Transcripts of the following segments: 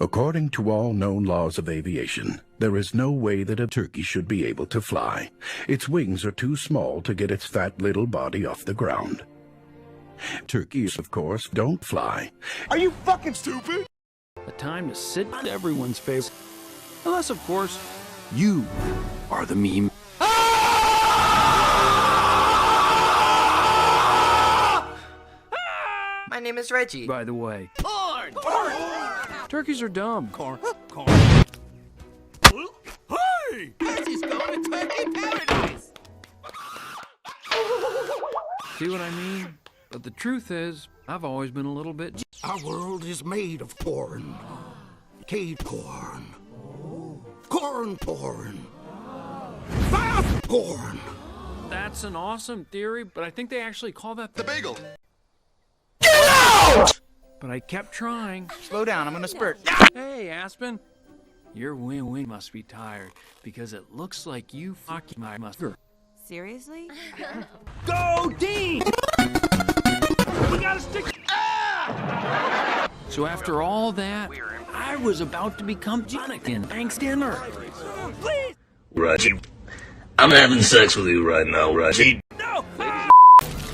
According to all known laws of aviation, there is no way that a turkey should be able to fly. Its wings are too small to get its fat little body off the ground. Turkeys, of course, don't fly. Are you fucking stupid? A time to sit on everyone's face. Unless, of course, you are the meme. My name is Reggie. By the way, Corn! turkeys are dumb. Corn! Hey! This is going to turkey paradise! See what I mean? But the truth is, I've always been a little bit. Our world is made of corn. Cave corn. Corn porn. Fast corn. That's an awesome theory, but I think they actually call that The bagel! But I kept trying. Slow down, I'm gonna spurt. Hey, Aspen. Your wing must be tired because it looks like you fucking my mustard. Seriously? Go, Dean! We gotta stick. So after all that, I was about to become Jonathan. Thanks, dinner. Please. Reggie, I'm having sex with you right now, Reggie. No. Come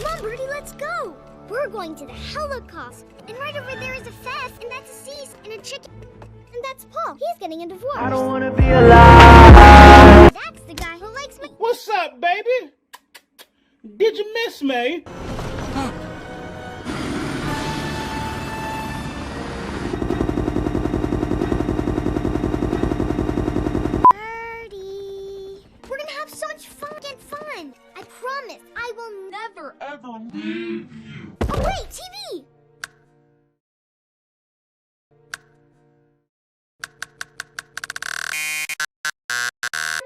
on, Birdie, let's go. We're going to the Holocaust, and right over there is a fest, and that's a cease, and a chicken, and that's Paul. He's getting a divorce. I don't want to be alive. That's the guy who likes me. What's up, baby? Did you miss me? Birdie, we're gonna have so much fun. I promise, I will never, ever leave you. Oh wait, TV!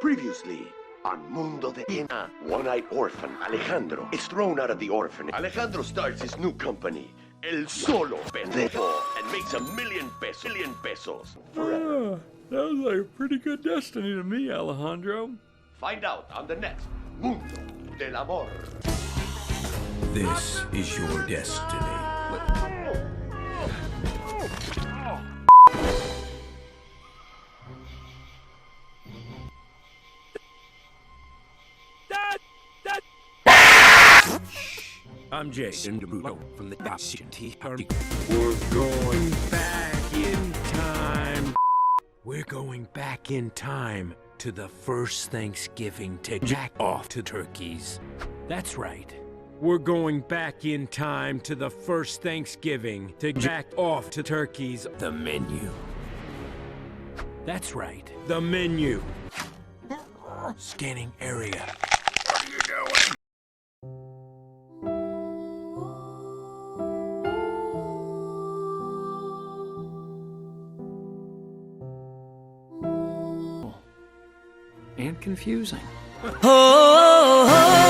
Previously on Mundo de Ina, one-eyed orphan Alejandro is thrown out of the orphanage. Alejandro starts his new company, El Solo Pendejo, and makes $1 million pesos forever. Sounds like a pretty good destiny to me, Alejandro. Find out on the next Mundo del Amor. This is your destiny. I'm Jason DeBudo from the YTP Collab. We're going back in time. We're going back in time to the first Thanksgiving to jack off to turkeys. That's right. We're going back in time to the first Thanksgiving to jack off to turkeys. The menu. That's right. The menu. Scanning area. What are you doing? And confusing. Oh, oh, oh.